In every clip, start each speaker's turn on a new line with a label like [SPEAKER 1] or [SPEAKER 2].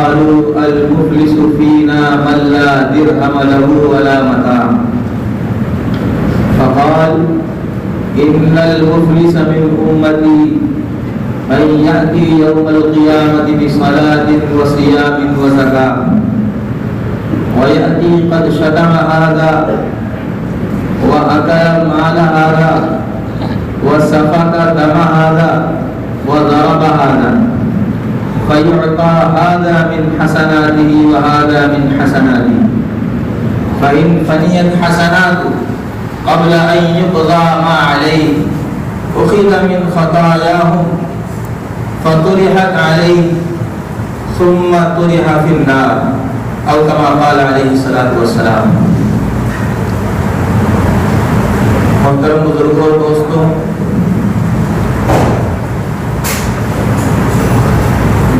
[SPEAKER 1] قالوا المفلس فينا من لا درهم له ولا متاع فقال إن المفلس من أمتي من يأتي يوم القيامة بصلاة وصيام وزكاة ويأتي قد شتم هذا وأكل مال هذا وسفك دم هذا وضرب هذا فيعطى هذا من حسناته وهذا من حسناته فإن فنيت حسناته قبل أن يقضى ما عليه أخذ من خطاياهم فطرحت عليه ثم طرح في النار أو كما قال عليه الصلاة والسلام. محترم بزرگوں اور دوستوں،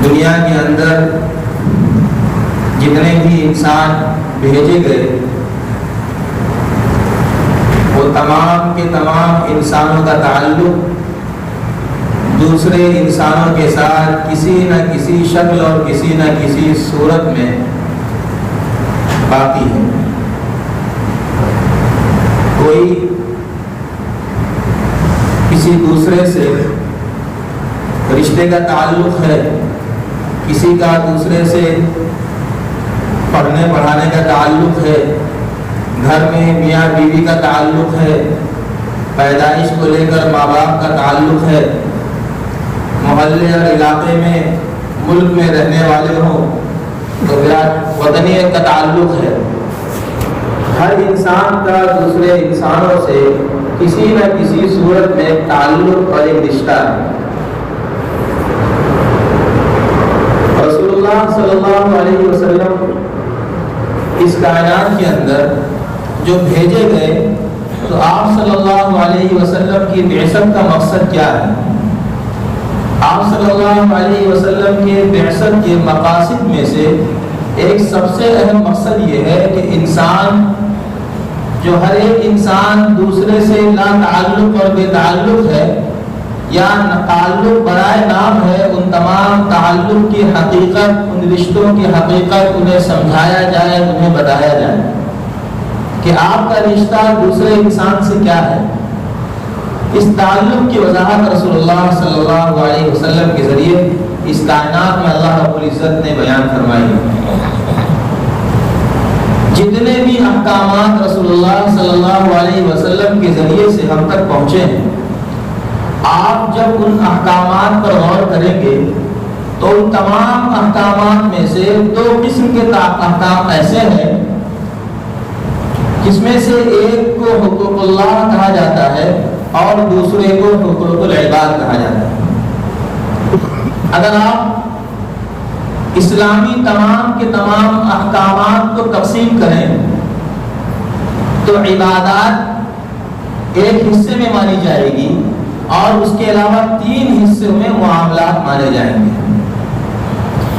[SPEAKER 1] دنیا کے اندر جتنے بھی انسان بھیجے گئے وہ تمام کے تمام انسانوں کا تعلق دوسرے انسانوں کے ساتھ کسی نہ کسی شکل اور کسی نہ کسی صورت میں باقی ہے. کوئی کسی دوسرے سے رشتے کا تعلق ہے، کسی کا دوسرے سے پڑھنے پڑھانے کا تعلق ہے، گھر میں میاں بیوی کا تعلق ہے، پیدائش کو لے کر ماں باپ کا تعلق ہے، محلے اور علاقے میں ملک میں رہنے والے ہوں تو وطنیت کا تعلق ہے. ہر انسان کا دوسرے انسانوں سے کسی نہ کسی صورت میں تعلق اور ایک رشتہ ہے. رسول اللہ صلی اللہ علیہ وسلم اس کائنات کے اندر جو بھیجے گئے تو آپ صلی اللہ علیہ وسلم کی بعثت کا مقصد کیا ہے؟ آپ صلی اللہ علیہ وسلم کے بعثت کے مقاصد میں سے ایک سب سے اہم مقصد یہ ہے کہ انسان جو ہر ایک انسان دوسرے سے لا تعلق اور بے تعلق ہے یا تعلق برائے نام ہے، ان تمام تعلق کی حقیقت، ان رشتوں کی حقیقت انہیں سمجھایا جائے، انہیں بتایا جائے کہ آپ کا رشتہ دوسرے انسان سے کیا ہے. اس تعلق کی وضاحت رسول اللہ صلی اللہ علیہ وسلم کے ذریعے اس کائنات میں اللہ رب العزت نے بیان فرمائی. جتنے بھی احکامات رسول اللہ صلی اللہ علیہ وسلم کے ذریعے سے ہم تک پہنچے ہیں، آپ جب ان احکامات پر غور کریں گے تو ان تمام احکامات میں سے دو قسم کے احکام ایسے ہیں جس میں سے ایک کو حقوق اللہ کہا جاتا ہے اور دوسرے کو حقوق العباد کہا جاتا ہے. اگر آپ اسلامی تمام کے تمام احکامات کو تقسیم کریں تو عبادات ایک حصے میں مانی جائے گی اور اس کے علاوہ 3 حصوں میں معاملات مانے جائیں گے.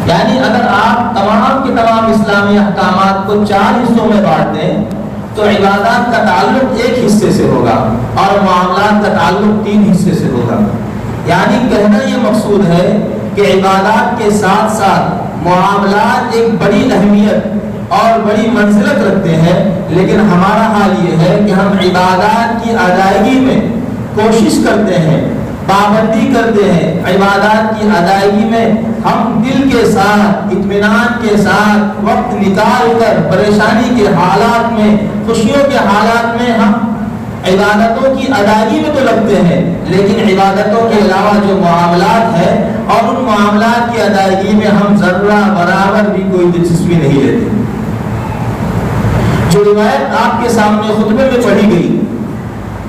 [SPEAKER 1] یعنی اگر آپ تمام کے تمام اسلامی احکامات کو 4 حصوں میں بانٹ دیں تو عبادات کا تعلق ایک حصے سے ہوگا اور معاملات کا تعلق 3 حصے سے ہوگا. یعنی کہنا یہ مقصود ہے کہ عبادات کے ساتھ ساتھ معاملات ایک بڑی اہمیت اور بڑی منزلت رکھتے ہیں، لیکن ہمارا حال یہ ہے کہ ہم عبادات کی ادائیگی میں کوشش کرتے ہیں، پابندی کرتے ہیں. عبادات کی ادائیگی میں ہم دل کے ساتھ، اطمینان کے ساتھ وقت نکال کر پریشانی کے حالات میں، خوشیوں کے حالات میں ہم عبادتوں کی ادائیگی میں تو لگتے ہیں، لیکن عبادتوں کے علاوہ جو معاملات ہیں اور ان معاملات کی ادائیگی میں ہم ذرہ برابر بھی کوئی دلچسپی نہیں لیتے. جو روایت آپ کے سامنے خطبے میں پڑھی گئی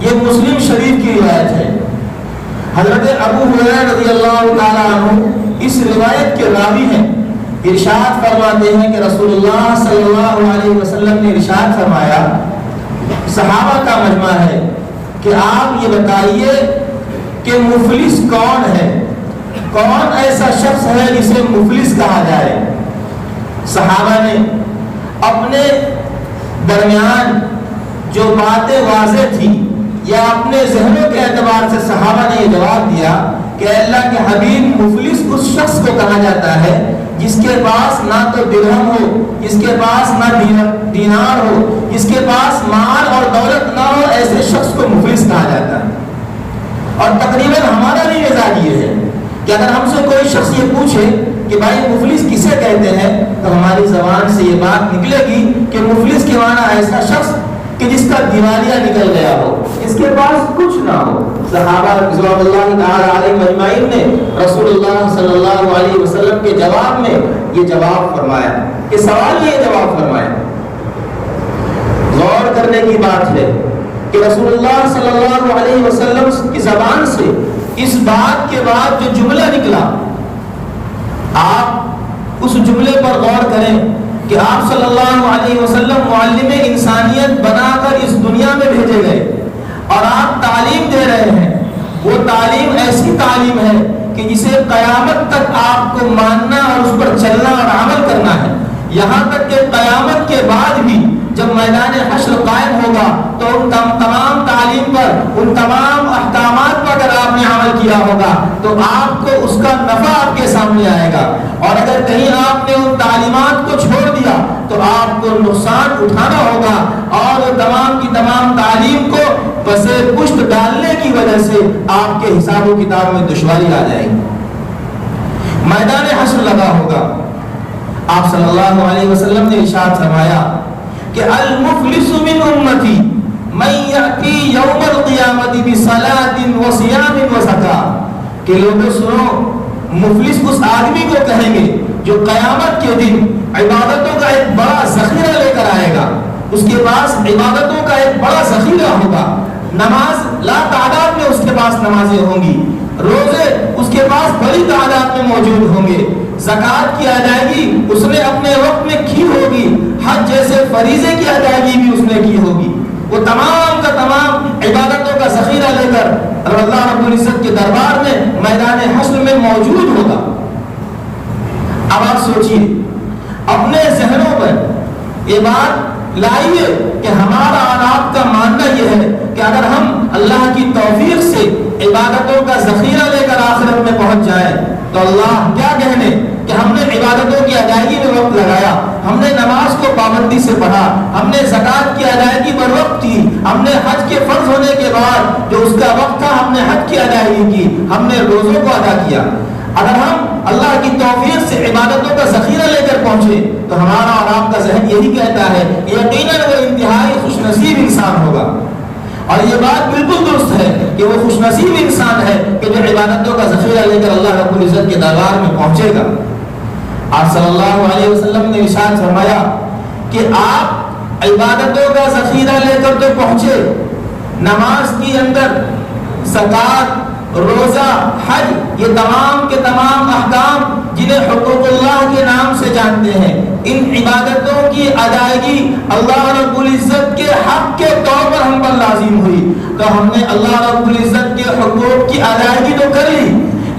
[SPEAKER 1] یہ مسلم شریف کی روایت ہے. حضرت ابو ہریرہ رضی اللہ تعالیٰ عنہ اس روایت کے راوی ہیں. ارشاد فرماتے ہیں کہ رسول اللہ صلی اللہ علیہ وسلم نے ارشاد فرمایا، صحابہ کا مجمع ہے کہ آپ یہ بتائیے کہ مفلس کون ہے، کون ایسا شخص ہے جسے مفلس کہا جائے. صحابہ نے اپنے درمیان جو باتیں واضح تھی یا اپنے ذہنوں کے اعتبار سے صحابہ نے یہ جواب دیا کہ اللہ کے حبیب، مفلس اس شخص کو کہا جاتا ہے جس کے پاس نہ تو درہم ہو، جس کے پاس نہ دینار ہو، جس کے پاس مال اور دولت نہ ہو، ایسے شخص کو مفلس کہا جاتا ہے۔ اور تقریباً ہمارا بھی مزاج یہ ہے کہ اگر ہم سے کوئی شخص یہ پوچھے کہ بھائی مفلس کسے کہتے ہیں، تو ہماری زبان سے یہ بات نکلے گی کہ مفلس کے معنی ایسا شخص کہ جس کا دیوالیہ نکل گیا ہو، اس کے پاس کچھ نہ ہو۔ صحابہ رضوان اللہ تعالی علیہم اجمعین نے رسول اللہ صلی اللہ علیہ وسلم کے جواب میں یہ جواب فرمایا، کہ سوال یہ جواب فرمایا۔ غور کرنے کی بات ہے کہ رسول اللہ صلی اللہ علیہ وسلم کی زبان سے اس بات کے بعد جو جملہ نکلا، آپ اس جملے پر غور کریں کہ آپ صلی اللہ علیہ وسلم معلم انسانیت بنا کر اس دنیا میں بھیجے گئے اور آپ تعلیم دے رہے ہیں۔ وہ تعلیم ایسی تعلیم ہے کہ جسے قیامت تک آپ کو ماننا اور اس پر چلنا اور عمل کرنا ہے، یہاں تک کہ قیامت کے بعد بھی جب میدان حشر قائم ہوگا تو ان تمام تعلیم پر، ان تمام احکامات پر اگر آپ نے عمل کیا ہوگا تو آپ کو اس کا نفع آپ کے سامنے آئے گا، اور اگر کہیں آپ نے ان تعلیمات کو چھوڑ دیا تو آپ کو نقصان اٹھانا ہوگا، اور تمام کی تمام تعلیم کو پسے پشت ڈالنے کی وجہ سے آپ کے حساب و کتاب میں دشواری آ جائے گی۔ میدان حشر لگا ہوگا، آپ صلی اللہ علیہ وسلم نے ارشاد فرمایا کہ المفلس من امتی من یأتی یوم القیامت بصلاۃ وصیام وزکاۃ، کہ لوگوں سنو، مفلس اس آدمی کو کہیں گے جو قیامت کے دن عبادتوں کا ایک بڑا ذخیرہ لے کر آئے گا، اس کے پاس عبادتوں کا ایک بڑا ذخیرہ ہوگا، نماز لا تعداد میں اس کے پاس نمازیں ہوں گی، روزے اس کے پاس بڑی تعداد میں موجود ہوں گے، زکوٰۃ کی ادائیگی اس نے اپنے وقت میں کی ہوگی، حج جیسے فریضے کی ادائیگی بھی اس نے کی ہوگی، وہ تمام کا تمام عبادتوں کا ذخیرہ لے کر اللہ رب العزت کے دربار میں میدان حشر میں موجود ہوگا۔ اب آپ سوچئے، اپنے ذہنوں پر یہ بات لائیے کہ ہمارا اور آپ کا ماننا یہ ہے کہ اگر ہم اللہ کی توفیق سے عبادتوں کا ذخیرہ لے کر آخرت میں پہنچ جائیں تو اللہ کیا کہنے کہ ہم نے عبادتوں کی ادائیگی میں وقت لگایا، ہم نے نماز کو پابندی سے پڑھا، ہم نے زکوٰۃ کی ادائیگی پر وقت کی، ہم نے حج کے فرض ہونے کے بعد جو اس کا وقت تھا ہم نے حج کی ادائیگی کی، ہم نے روزوں کو ادا کیا۔ اگر ہم اللہ کی توفیق سے عبادتوں کا ذخیرہ لے کر پہنچے تو ہمارا اور آپ کا ذہن یہی کہتا ہے کہ یقیناً وہ انتہائی خوش نصیب انسان ہوگا، اور یہ بات بالکل درست ہے کہ وہ خوش نصیب انسان ہے کہ جو عبادتوں کا ذخیرہ لے کر اللہ رب العزت کے دربار میں پہنچے گا۔ آپ صلی اللہ علیہ وسلم نے ارشاد فرمایا کہ آپ عبادتوں کا ذخیرہ لے کر تو پہنچے، نماز کی اندر زکوٰۃ، روزہ، حج، یہ تمام کے تمام احکام جنہیں حقوق اللہ کے نام سے جانتے ہیں، ان عبادتوں کی ادائیگی اللہ رب العزت کے حق کے طور پر ہم پر لازم ہوئی، تو ہم نے اللہ رب العزت کے حقوق کی ادائیگی تو کر لی،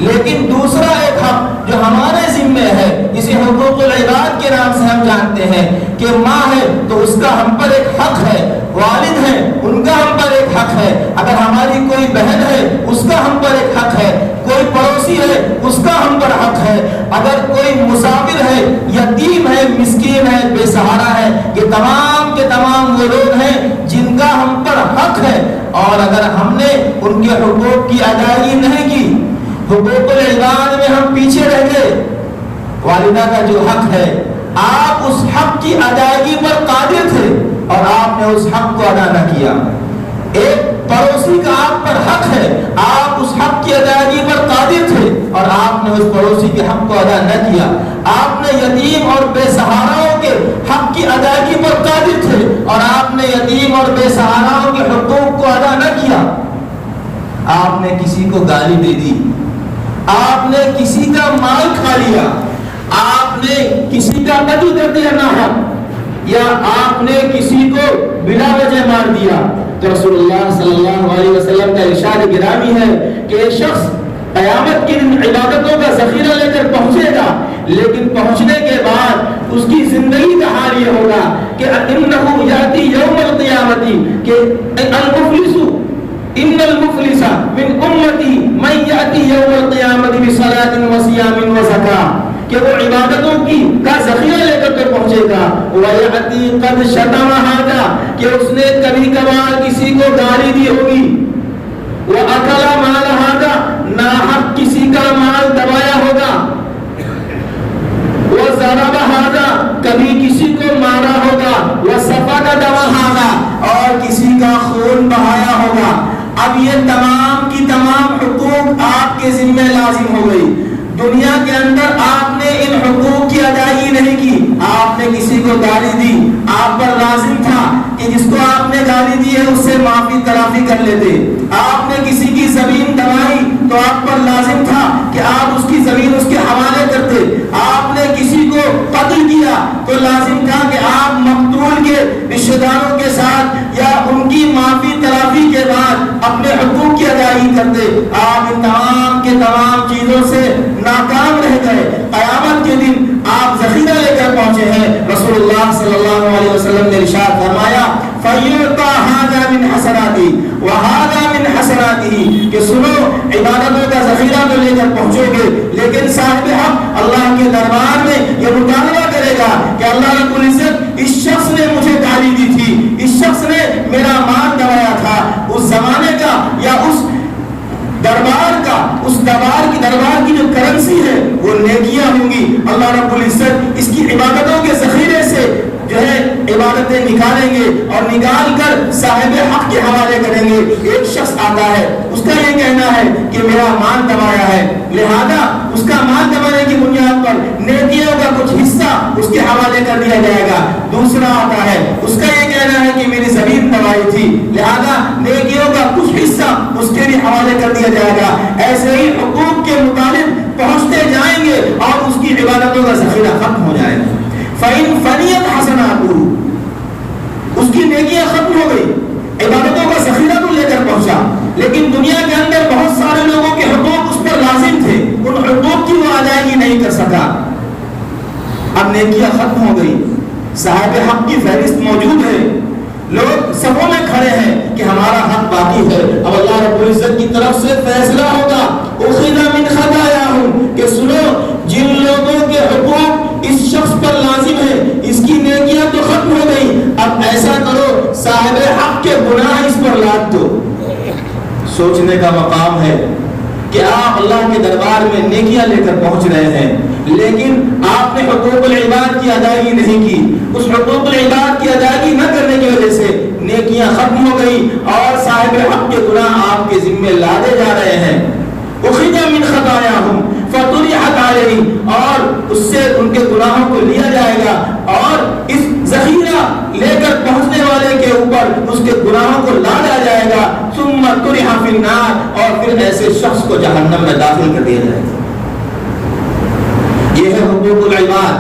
[SPEAKER 1] لیکن دوسرا ایک حق جو ہمارے ذمہ ہے، جسے حقوق العباد کے نام سے ہم جانتے ہیں کہ ماں ہے تو اس کا ہم پر ایک حق ہے، والد ہیں ان کا ہم پر ایک حق ہے، اگر ہماری کوئی بہن ہے اس کا ہم پر ایک حق ہے، کوئی پڑوسی ہے اس کا ہم پر حق ہے، اگر کوئی مسافر ہے، یتیم ہے، مسکین ہے، بے سہارا ہے، یہ تمام کے تمام وہ لوگ ہیں جن کا ہم پر حق ہے، اور اگر ہم نے ان کے حقوق کی ادائیگی نہیں کی، حقوق العباد میں ہم پیچھے رہ گئے، والدہ کا جو حق ہے آپ اس حق کی ادائیگی پر قادر تھے اور آپ نے اس حق کو ادا نہ کیا، ایک پڑوسی کا آپ پر حق ہے، آپ اس حق کی ادائیگی پر قادر تھے اور آپ نے اس پڑوسی کے حق کو ادا نہ کیا، آپ نے یتیم اور بے سہاراؤں کے حق کی ادائیگی پر قادر تھے اور آپ نے یتیم اور بے سہاراؤں کے حقوق کو ادا نہ کیا، آپ نے کسی کو گالی دے دی، آپ نے کسی کا مال کھا لیا، آپ نے کسی کا قتل کر دیا ناحق، یا آپ نے کسی کو بلا وجہ مار دیا، تو رسول اللہ صلی اللہ علیہ وسلم کا ارشاد گرامی ہے کہ ایک شخص قیامت کی عبادتوں کا ذخیرہ لے کر پہنچے گا، لیکن پہنچنے کے بعد اس کی زندگی کا حال یہ ہوگا کہ انہ یاتی یوم القیامت کہ المفلس ان المفلس من امتی من یاتی یوم القیامت بصلاۃ وصیام وزکاۃ، کہ وہ عبادتوں کا ذخیرہ لے کر کے پہنچے گا. وَيَأْتِي قَدْ شَتَمَ هَذَا کہ اس نے کبھی کبھار کسی کو گالی دی ہوگی. وَأَكَلَ مَالَ هَذَا ناحق کسی کا مال دبایا ہوگا. وَضَرَبَ هَذَا کبھی کسی کو مارا ہوگا. وَسَفَكَ دَمَ هَذَا اور کسی کا خون بہایا ہوگا. اب یہ تمام کی تمام حقوق آپ کے ذمہ لازم ہو گئی. دنیا کے اندر آپ نے ان حقوق کی ادائیگی نہیں کی. آپ نے کسی کو گالی دی, آپ پر لازم تھا کہ جس کو آپ نے گالی دی ہے اس سے معافی تلافی کر لیتے. آپ نے کسی کی زمین دبائی تو آپ پر لازم تھا کہ آپ اس کی زمین اس کے حوالے کرتے. آپ نے کسی کو قتل کیا تو لازم تھا کہ آپ مقتول کے رشتہ داروں کے ساتھ یا ان کی معافی تلافی کے بعد اپنے حقوق کی ادائیگی کرتے. آپ ان تمام کے تمام چیزوں سے ناکام رہ گئے. قیامت کے دن آپ ذخیرہ لے کر پہنچے ہیں. رسول اللہ صلی اللہ علیہ وسلم نے ارشاد فرمایا فَيُعْطَى هَذَا مِنْ حَسَنَاتِهِ وَهَذَا مِنْ حَسَنَاتِهِ کہ سنو عبادتوں کا ذخیرہ تو لے کر پہنچو گے, لیکن صاحب حق اللہ کے دربار میں یہ مطالبہ کرے گا کہ اللہ رب العزت اس شخص نے مجھے گالی دی تھی, اس شخص نے میرا مال دبایا تھا. اس زمانے کا یا اس دربار کا, اس دربار کی جو کرنسی ہے وہ نیکیاں ہوں گی. اللہ رب العزت اس کی عبادتوں کے ذخیرے سے جو ہے عبادتیں نکالیں گے اور نکال کر صاحب حق کے حوالے کریں گے. ایک شخص آتا ہے, اس کا یہ کہنا ہے کہ میرا مال دبایا ہے, لہذا اس کا مال دبانے کی بنیاد پر نیکیوں کا کچھ حصہ اس کے حوالے کر دیا جائے گا. دوسرا آتا ہے, اس کا یہ کہنا ہے کہ میری زمین دبائی تھی, لہذا نیکیوں کا کچھ حصہ اس کے بھی حوالے کر دیا جائے گا. ایسے ہی حقوق کے مطابق پہنچتے جائیں گے اور اس کی عبادتوں کا ذخیرہ ختم ہو جائے گا. فَإِنْ فَنِيَتْ حَسَنَاتُهُ اس کی نیکیاں ختم ہو گئی, عبادتوں کا ذخیرہ تو لے کر پہنچا, لیکن دنیا کے اندر بہت سارے لوگوں کے حقوق اس پر لازم تھے, ان حقوق کی وہ ادائیگی نہیں کر سکا. اب نیکیاں ختم ہو گئی, صاحب حق کی فہرست موجود ہے, لوگ صفوں میں کھڑے ہیں کہ ہمارا حق باقی ہے. اب اللہ رب العزت کی طرف سے فیصلہ ہوگا اخذ من خطاياهم کہ سنو جن لوگوں کے حقوق اس شخص پر لازم ہے اس کی نیکیاں تو ختم ہو گئی, اب ایسا کرو صاحب حق کے گناہ اس پر لاد دو. سوچنے کا مقام ہے کہ آپ اللہ کے دربار میں نیکیاں لے کر پہنچ رہے ہیں, لیکن آپ نے حقوق العباد کی ادائیگی نہیں کی. اس حقوق العباد کی ادائیگی نہ کرنے کی وجہ سے نیکیاں ختم ہو گئی اور صاحب حق کے گناہ آپ کے ذمہ لادے جا رہے ہیں. اخذ من خطاياهم فطرحت عليه اور اس سے ان کے گناہوں کو لیا جائے گا اور اس ذخیرہ لے کر پہنچنے والے کے اوپر اس کے گناہوں کو لادا جائے گا. ثم طرح في النار اور پھر ایسے شخص کو جہنم میں داخل کر دیا جائے گا. یہ ہے حقوق العباد.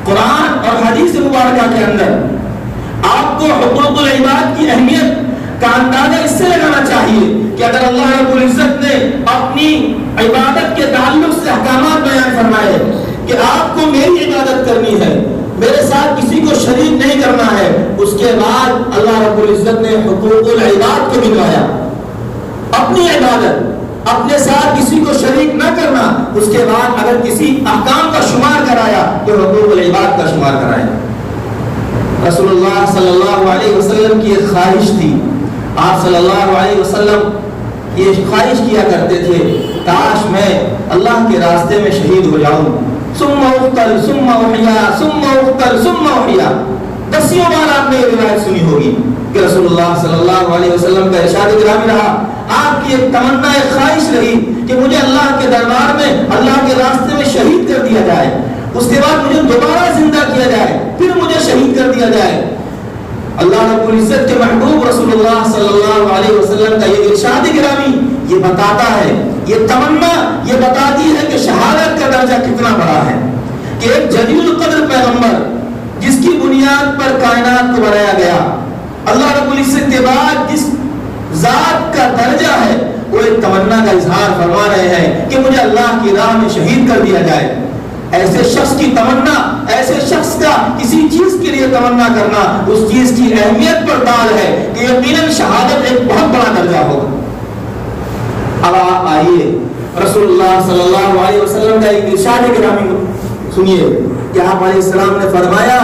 [SPEAKER 1] قرآن اور حدیث مبارکہ کے اندر آپ کو حقوق العباد کی اہمیت کا اندازہ اس سے لگانا چاہیے کہ اگر اللہ رب العزت نے اپنی عبادت کے تعلق سے احکامات بیان فرمائے کہ آپ کو میری عبادت کرنی ہے, میرے ساتھ کسی کو شریک نہیں کرنا ہے, اس کے بعد اللہ رب العزت نے حقوق العباد کو گنوایا. اپنی عبادت, اپنے ساتھ کسی کو شریک نہ کرنا, اس کے بعد اگر کسی احکام کا شمار کرایا تو حقوق العباد کا شمار کرایا. رسول اللہ صلی اللہ علیہ وسلم کی ایک خواہش تھی. آپ صلی اللہ علیہ وسلم یہ خواہش کیا کرتے تھے کاش میں اللہ کے راستے میں شہید ہو جاؤں. ثم اقتل ثم احیا ثم اقتل ثم احیا. 10 بار آپ نے یہ روایت سنی ہوگی کہ رسول اللہ صلی اللہ علیہ وسلم کا ارشاد گرامی رہا, آپ کی ایک تمنا ایک خواہش رہی کہ مجھے اللہ کے دربار میں اللہ کے راستے میں شہید کر دیا جائے, اس کے بعد مجھے دوبارہ زندہ کیا جائے, پھر مجھے شہید کر دیا جائے. اللہ رب العزت کے محبوب رسول اللہ صلی اللہ علیہ وسلم کا یہ ارشاد گرامی یہ بتاتا ہے, یہ تمنا یہ بتاتی ہے کہ شہادت کا درجہ کتنا بڑا ہے کہ ایک جلیل القدر پیغمبر جس کی بنیاد پر کائنات کو بنایا گیا, اللہ رب العزت کے بعد جس ذات کا درجہ ہے وہ ایک تمنا کا اظہار فرما رہے ہیں کہ مجھے اللہ کی راہ میں شہید کر دیا جائے. ایسے شخص کی تمنا, ایسے شخص کا کسی چیز کے لیے تمنا کرنا اس چیز کی اہمیت پر دال ہے کہ یقیناً شہادت ایک بہت بڑا درجہ ہوگا. اب آپ آئیے رسول اللہ صلی اللہ علیہ وسلم کا ایک ارشاد گرامی سنیے کہ آپ علیہ السلام نے فرمایا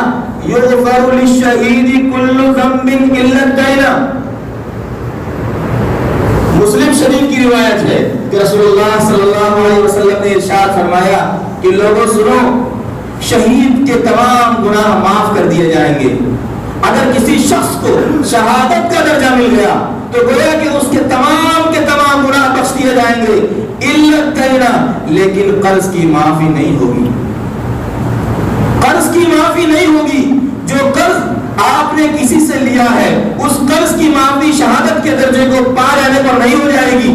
[SPEAKER 1] یغفر للشہید کل ذنب الا الدین. مسلم شریف کی روایت ہے کہ رسول اللہ صلی اللہ علیہ وسلم نے ارشاد فرمایا کہ لوگوں سنو، شہید کے تمام گناہ معاف کر دیے جائیں گے. اگر کسی شخص کو شہادت کا درجہ مل گیا تو گویا کہ اس کے تمام گناہ بخش دیے جائیں گے الا الدین، لیکن قرض کی معافی نہیں ہوگی. قرض کی معافی نہیں ہوگی. جو قرض آپ نے کسی سے لیا ہے اس قرض کی معافی شہادت کے درجے کو پا جانے پر نہیں ہو جائے گی،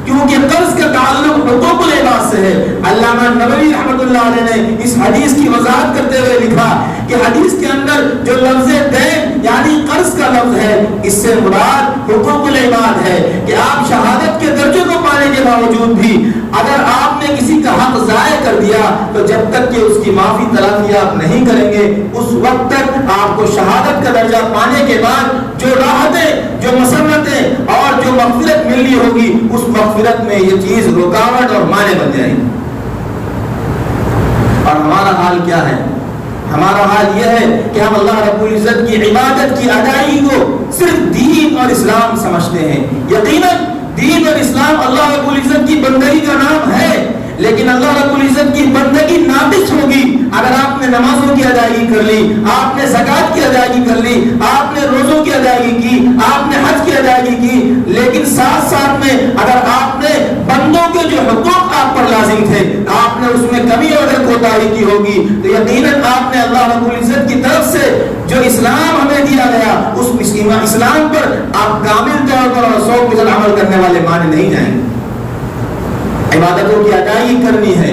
[SPEAKER 1] کیونکہ قرض کا تعلق حقوق العباد سے ہے. علامہ نووی رحمۃ اللہ علیہ نے اس حدیث کی وضاحت کرتے ہوئے لکھا کہ حدیث کے اندر جو لفظ دین یعنی قرض کا لفظ ہے، اس سے مراد حقوق العباد ہے کہ آپ شہادت کے درجے کو پانے کے باوجود بھی اگر آپ نے کسی کا حق ضائع کر دیا تو جب تک کہ اس کی معافی تلافی آپ نہیں کریں گے اس وقت تک آپ کو شہادت کا درجہ پانے کے بعد جو راحتیں، جو مسرتیں اور جو مغفرت ملنی ہوگی اس مغفرت میں یہ چیز رکاوٹ اور مانع بن جائے گی. اور ہمارا حال کیا ہے؟ ہمارا حال یہ ہے کہ ہم اللہ رب العزت کی عبادت کی ادائیگی کو صرف دین اور اسلام سمجھتے ہیں. یقیناً دین اور اسلام اللہ رب العزت کی بندگی کا نام ہے، لیکن اللہ رب العزت کی بندگی ناقص ہوگی اگر آپ نے نمازوں کی ادائیگی کر لی، آپ نے زکوٰۃ کی ادائیگی کر لی، آپ نے روزوں کی ادائیگی کی، آپ نے حج کی ادائیگی کی، لیکن ساتھ ساتھ میں اگر آپ نے بندوں کے جو حقوق آپ پر لازم تھے آپ نے اس میں کمی اور کوتاہی کی ہوگی تو یقیناً آپ نے اللہ رب العزت کی طرف سے جو اسلام ہمیں دیا گیا اس اسلام پر آپ کامل طور پر اور 100% عمل کرنے والے مانے نہیں جائیں گے. عبادتوں کی ادائیگی کرنی ہے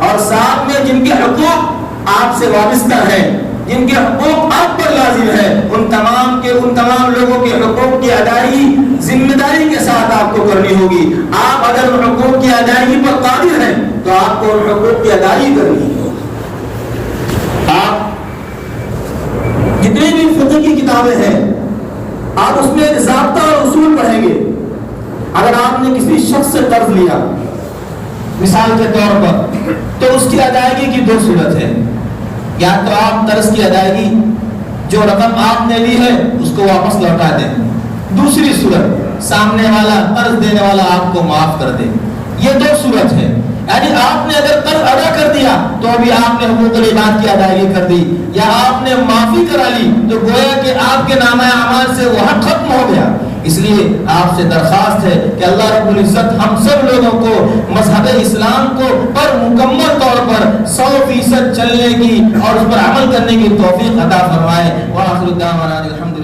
[SPEAKER 1] اور ساتھ میں جن کے حقوق آپ سے وابستہ ہیں، جن کے حقوق آپ پر لازم ہے، ان تمام لوگوں کے حقوق کی ادائیگی ذمہ داری کے ساتھ آپ کو کرنی ہوگی. آپ اگر ان حقوق کی ادائیگی پر قادر ہیں تو آپ کو ان حقوق کی ادائیگی کرنی ہے. آپ جتنے بھی فقہ کی کتابیں ہیں آپ اس میں ضابطہ اور اصول پڑھیں گے. اگر آپ نے کسی شخص سے قرض لیا مثال کے طور پر تو اس کی ادائیگی کی دو صورت ہے. یا تو آپ قرض کی ادائیگی جو رقم آپ نے لی ہے اس کو واپس لوٹا دیں. دوسری صورت سامنے والا قرض دینے والا آپ کو معاف کر دے. یہ دو صورت ہے. یعنی آپ نے اگر قرض ادا کر دیا تو ابھی آپ نے حقوق العباد کی ادائیگی کر دی، یا آپ نے معافی کرا لی تو گویا کہ آپ کے نامہ اعمال سے وہ حق ختم ہو گیا. اس لیے آپ سے درخواست ہے کہ اللہ رب العزت ہم سب لوگوں کو مذہب اسلام کو پر مکمل طور پر 100% چلنے کی اور اس پر عمل کرنے کی توفیق عطا فرمائے. وآخر دعوانا الحمد